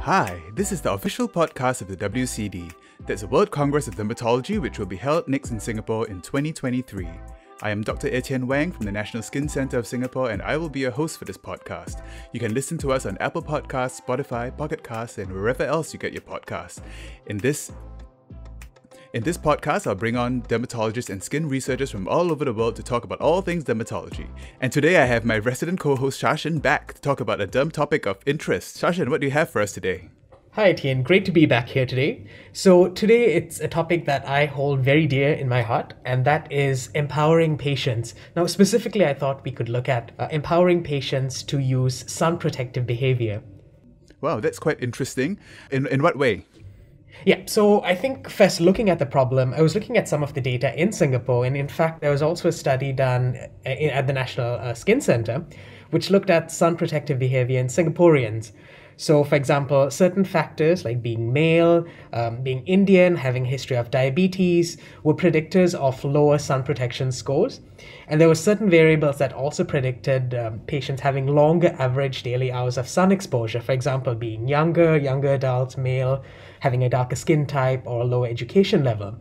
Hi, this is the official podcast of the WCD. That's the World Congress of Dermatology, which will be held next in Singapore in 2023. I am Dr Yew Yik Weng from the National Skin Centre of Singapore, and I will be your host for this podcast. You can listen to us on Apple Podcasts, Spotify, Pocket Casts, and wherever else you get your podcasts. In this podcast, I'll bring on dermatologists and skin researchers from all over the world to talk about all things dermatology. And today I have my resident co-host Sashen back to talk about a derm topic of interest. Sashen, what do you have for us today? Hi Etienne, great to be back here today. So today it's a topic that I hold very dear in my heart, and that is empowering patients. Now specifically I thought we could look at empowering patients to use sun protective behaviour. Wow, that's quite interesting. In what way? Yeah, so I think first looking at the problem, I was looking at some of the data in Singapore, and in fact there was also a study done at the National Skin Centre which looked at sun protective behaviour in Singaporeans. So for example, certain factors like being male, being Indian, having a history of diabetes were predictors of lower sun protection scores. And there were certain variables that also predicted patients having longer average daily hours of sun exposure. For example, being younger adults, male, having a darker skin type or a lower education level.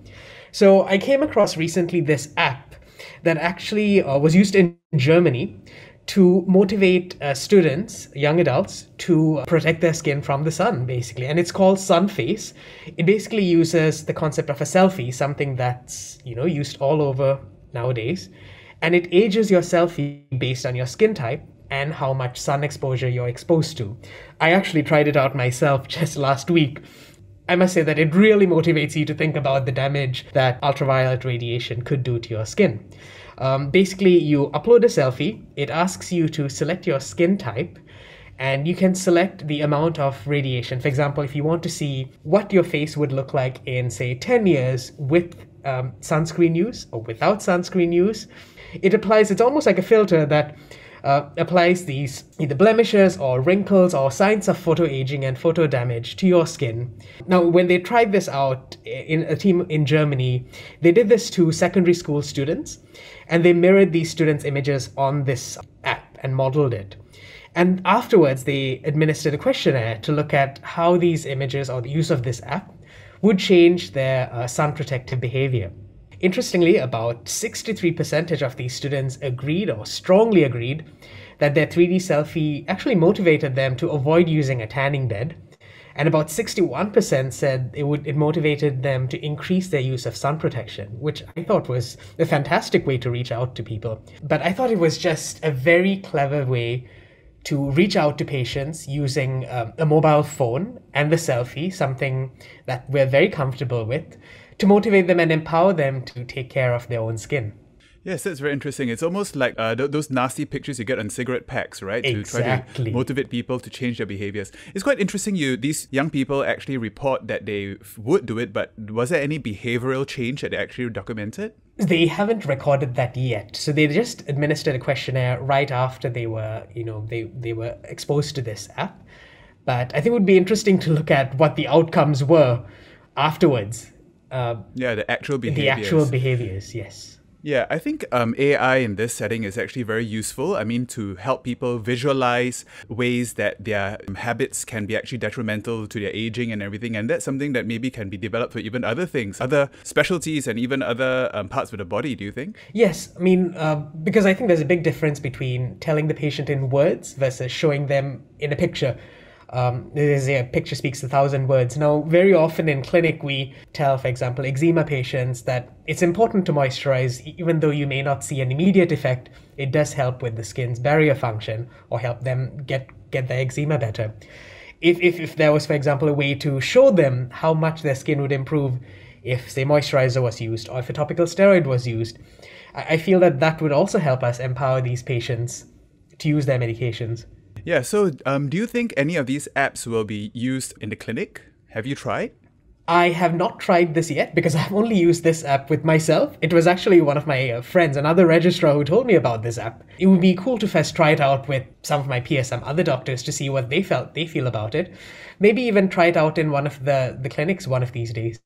So I came across recently this app that actually was used in Germany to motivate students, young adults, to protect their skin from the sun, basically. And it's called Sunface. It basically uses the concept of a selfie, something that's, used all over nowadays. And it ages your selfie based on your skin type and how much sun exposure you're exposed to. I actually tried it out myself just last week. I must say that it really motivates you to think about the damage that ultraviolet radiation could do to your skin. Basically, you upload a selfie, it asks you to select your skin type, and you can select the amount of radiation. For example, if you want to see what your face would look like in, say, 10 years with sunscreen use or without sunscreen use, it's almost like a filter that applies these either blemishes or wrinkles or signs of photoaging and photo damage to your skin. Now, when they tried this out in a team in Germany, they did this to secondary school students, and they mirrored these students' images on this app and modeled it. And afterwards, they administered a questionnaire to look at how these images or the use of this app would change their sun protective behavior. Interestingly, about 63% of these students agreed or strongly agreed that their 3D selfie actually motivated them to avoid using a tanning bed. And about 61% said it motivated them to increase their use of sun protection, which I thought was a fantastic way to reach out to people. But I thought it was just a very clever way to reach out to patients using a mobile phone and the selfie, something that we're very comfortable with, to motivate them and empower them to take care of their own skin. Yes, that's very interesting. It's almost like those nasty pictures you get on cigarette packs, right? Exactly. To try to motivate people to change their behaviors. It's quite interesting these young people actually report that they would do it, but was there any behavioral change that they actually documented? They haven't recorded that yet. So they just administered a questionnaire right after they were, they were exposed to this app. But I think it would be interesting to look at what the outcomes were afterwards. The actual behaviors. The actual behaviors, yes. Yeah, I think AI in this setting is actually very useful. I mean, to help people visualize ways that their habits can be actually detrimental to their aging and everything. And that's something that maybe can be developed for even other things, other specialties and even other parts of the body, do you think? Yes, I mean, because I think there's a big difference between telling the patient in words versus showing them in a picture. There's a picture speaks 1,000 words. Now, very often in clinic, we tell, for example, eczema patients that it's important to moisturize, even though you may not see an immediate effect. It does help with the skin's barrier function or help them get their eczema better. If there was, for example, a way to show them how much their skin would improve if, say, moisturizer was used or if a topical steroid was used, I feel that would also help us empower these patients to use their medications. Yeah, so do you think any of these apps will be used in the clinic? Have you tried? I have not tried this yet because I've only used this app with myself. It was actually one of my friends, another registrar, who told me about this app. It would be cool to first try it out with some of my peers, some other doctors, to see what they feel about it. Maybe even try it out in one of the clinics one of these days.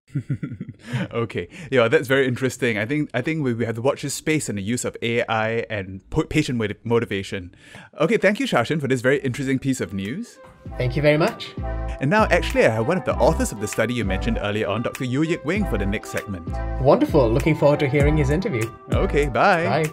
Okay, yeah, that's very interesting. I think we have to watch this space and the use of AI and patient motivation. Okay, thank you, Sashen, for this very interesting piece of news. Thank you very much. And now, actually, I have one of the authors of the study you mentioned earlier on, Dr. Yew Yik Weng, for the next segment. Wonderful. Looking forward to hearing his interview. Okay, bye. Bye.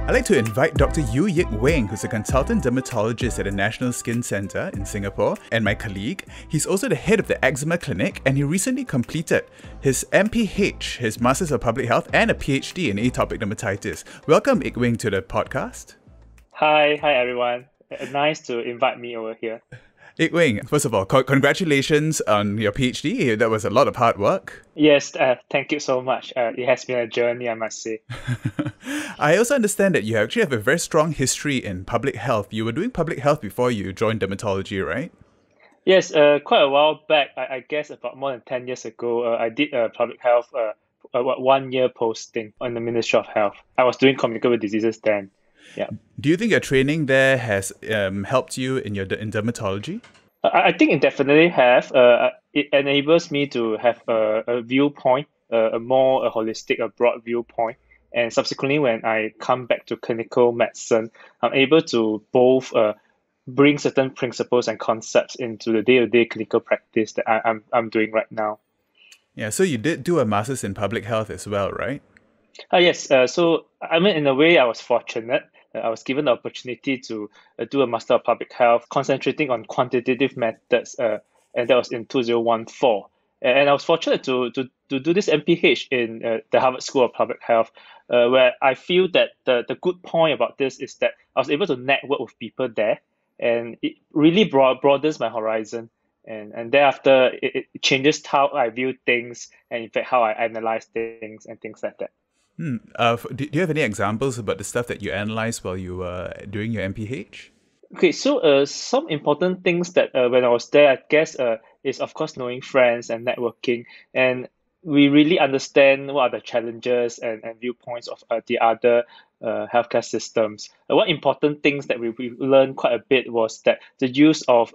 I'd like to invite Dr. Yew Yik Weng, who's a consultant dermatologist at the National Skin Centre in Singapore, and my colleague. He's also the head of the Eczema Clinic, and he recently completed his MPH, his Masters of Public Health, and a PhD in Atopic Dermatitis. Welcome, Yik Weng, to the podcast. Hi everyone. Nice to invite me over here. Yik Weng, first of all, congratulations on your PhD. That was a lot of hard work. Yes, thank you so much. It has been a journey, I must say. I also understand that you actually have a very strong history in public health. You were doing public health before you joined dermatology, right? Yes, quite a while back, I guess about more than 10 years ago, I did public health, a 1 year posting on the Ministry of Health. I was doing communicable diseases then. Yeah. Do you think your training there has helped you in dermatology? I think it definitely have. It enables me to have a viewpoint, a more holistic, a broad viewpoint. And subsequently, when I come back to clinical medicine, I'm able to both bring certain principles and concepts into the day-to-day clinical practice that I'm doing right now. Yeah, so you did do a master's in public health as well, right? Yes. So, I mean, in a way, I was fortunate. I was given the opportunity to do a Master of Public Health, concentrating on quantitative methods, and that was in 2014. And I was fortunate to do this MPH in the Harvard School of Public Health, where I feel that the good point about this is that I was able to network with people there, and it really broadens my horizon. And thereafter, it changes how I view things, and in fact, how I analyze things and things like that. Do you have any examples about the stuff that you analyzed while you were doing your MPH? Okay, so some important things that when I was there, I guess, is of course knowing friends and networking, and we really understand what are the challenges and viewpoints of the other healthcare systems. One important things that we learned quite a bit was that the use of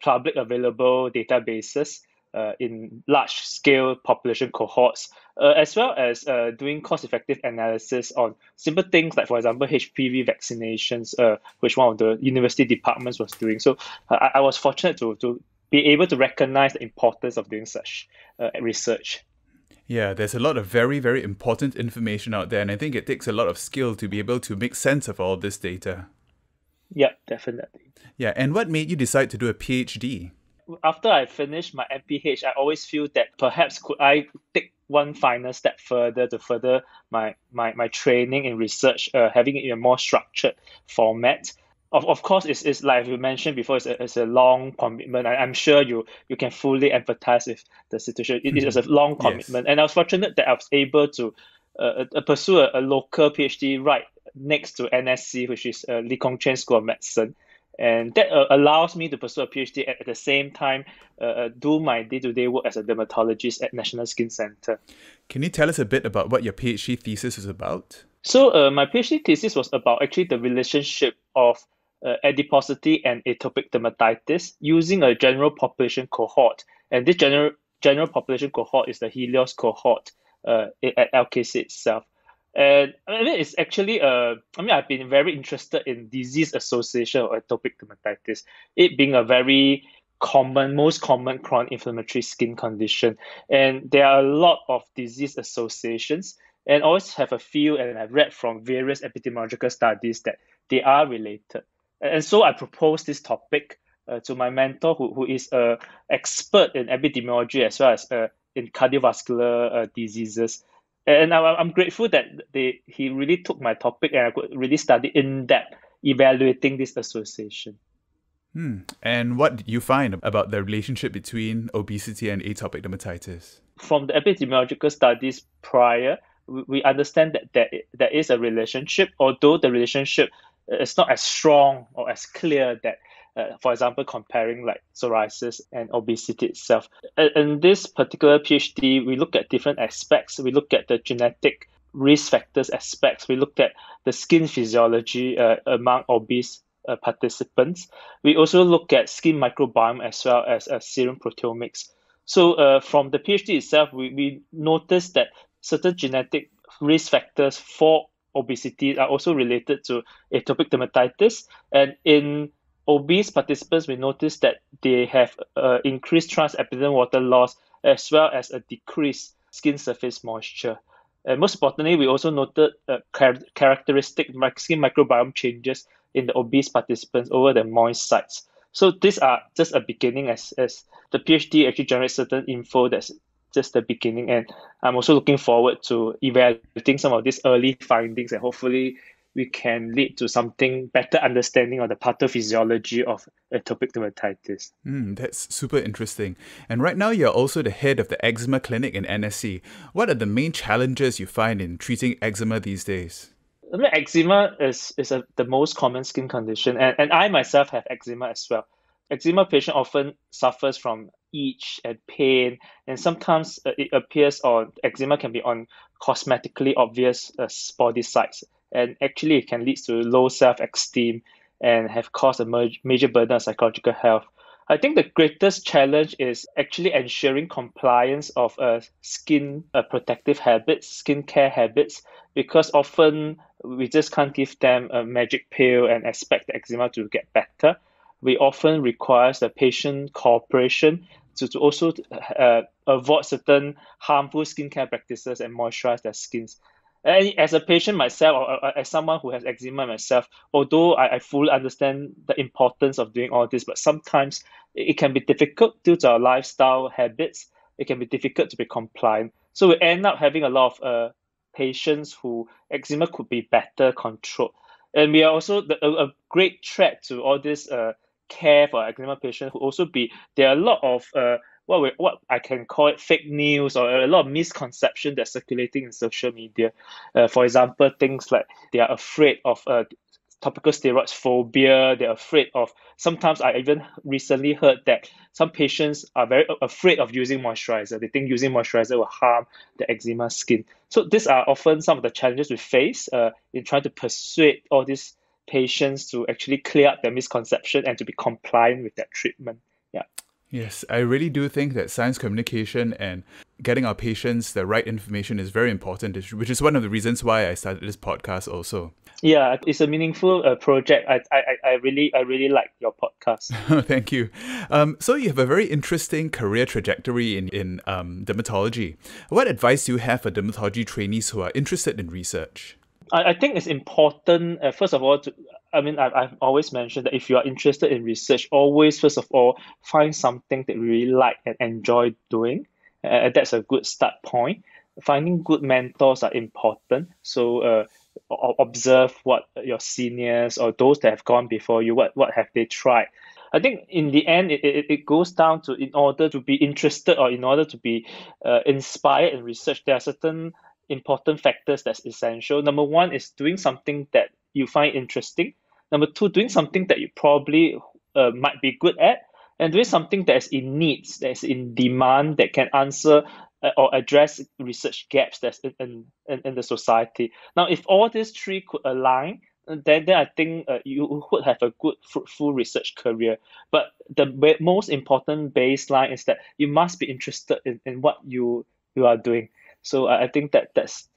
public available databases in large-scale population cohorts, as well as doing cost-effective analysis on simple things like, for example, HPV vaccinations, which one of the university departments was doing. So I was fortunate to be able to recognize the importance of doing such research. Yeah, there's a lot of very, very important information out there, and I think it takes a lot of skill to be able to make sense of all this data. Yeah, definitely. Yeah, and what made you decide to do a PhD? After I finished my MPH, I always feel that perhaps could I take one final step further to further my training in research, having it in a more structured format. Of course, it's like you mentioned before, it's a long commitment. I'm sure you can fully empathize with the situation. It is a long commitment. Yes. And I was fortunate that I was able to pursue a local PhD right next to NSC, which is Lee Kong Chian School of Medicine. And that allows me to pursue a PhD at the same time, do my day-to-day work as a dermatologist at National Skin Centre. Can you tell us a bit about what your PhD thesis is about? So my PhD thesis was about actually the relationship of adiposity and atopic dermatitis using a general population cohort. And this general population cohort is the Helios cohort at LKC itself. And I mean, it's actually, I've been very interested in disease association of atopic dermatitis, it being a very most common chronic inflammatory skin condition. And there are a lot of disease associations, and always have a few, and I've read from various epidemiological studies that they are related. And so I proposed this topic to my mentor, who is an expert in epidemiology as well as in cardiovascular diseases. And I'm grateful that he really took my topic and I could really study in depth, evaluating this association. And what did you find about the relationship between obesity and atopic dermatitis? From the epidemiological studies prior, we understand that there is a relationship, although the relationship is not as strong or as clear that, for example, comparing like psoriasis and obesity itself. In this particular PhD, we look at different aspects. We look at the genetic risk factors aspects. We looked at the skin physiology among obese participants. We also look at skin microbiome as well as serum proteomics. So from the PhD itself, we noticed that certain genetic risk factors for obesity are also related to atopic dermatitis. And in obese participants, we noticed that they have increased transepidermal water loss as well as a decreased skin surface moisture. And most importantly, we also noted characteristic skin microbiome changes in the obese participants over the moist sites. So these are just a beginning, as the PhD actually generates certain info that's just the beginning. And I'm also looking forward to evaluating some of these early findings, and hopefully we can lead to something better understanding of the pathophysiology of atopic dermatitis. That's super interesting. And right now, you're also the head of the eczema clinic in NSC. What are the main challenges you find in treating eczema these days? I mean, eczema is the most common skin condition, and I myself have eczema as well. Eczema patient often suffers from itch and pain, and sometimes it appears on eczema can be on cosmetically obvious body sites, and actually it can lead to low self-esteem and have caused a major burden on psychological health. I think the greatest challenge is actually ensuring compliance of skin protective habits, skincare habits, because often we just can't give them a magic pill and expect the eczema to get better. We often require the patient cooperation to also avoid certain harmful skincare practices and moisturize their skins. And as a patient myself, or as someone who has eczema myself, although I fully understand the importance of doing all this, but sometimes it can be difficult due to our lifestyle habits. It can be difficult to be compliant. So we end up having a lot of patients who eczema could be better controlled. And we are also a great threat to all this care for eczema patients who also there are a lot of what I can call it fake news, or a lot of misconception that's circulating in social media. For example, things like they are afraid of topical steroids phobia. They're afraid of, sometimes I even recently heard that some patients are very afraid of using moisturizer. They think using moisturizer will harm the eczema skin. So these are often some of the challenges we face in trying to persuade all these patients to actually clear up their misconception and to be compliant with that treatment. Yeah. Yes, I really do think that science communication and getting our patients the right information is very important, which is one of the reasons why I started this podcast also. Yeah, it's a meaningful project. I really like your podcast. Thank you. So you have a very interesting career trajectory in dermatology. What advice do you have for dermatology trainees who are interested in research? I think it's important, first of all, I've always mentioned that if you are interested in research, always, first of all, find something that you really like and enjoy doing. That's a good start point. Finding good mentors are important. So observe what your seniors or those that have gone before you, what have they tried. I think in the end, it goes down to, in order to be interested or in order to be inspired in research, there are certain important factors that's essential. Number one is doing something that you find interesting. Number two, doing something that you probably might be good at, and doing something that is in needs, that is in demand, that can answer or address research gaps that's in the society. Now, if all these three could align, then I think you would have a good, fruitful research career. But the most important baseline is that you must be interested in what you are doing. So I think that's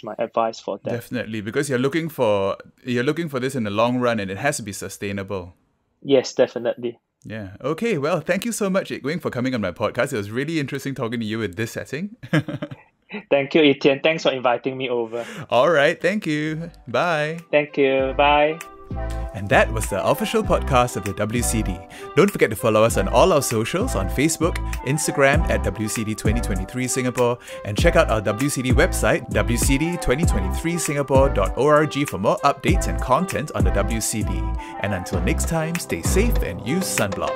my advice for that. Definitely, because you're looking for this in the long run, and it has to be sustainable. Yes, definitely. Yeah. Okay. Well, thank you so much, Yik Weng, for coming on my podcast. It was really interesting talking to you in this setting. Thank you, Etienne. Thanks for inviting me over. All right. Thank you. Bye. Thank you. Bye. And that was the official podcast of the WCD. Don't forget to follow us on all our socials on Facebook, Instagram at WCD 2023 Singapore, and check out our WCD website, wcd2023singapore.org, for more updates and content on the WCD. And until next time, stay safe and use sunblock.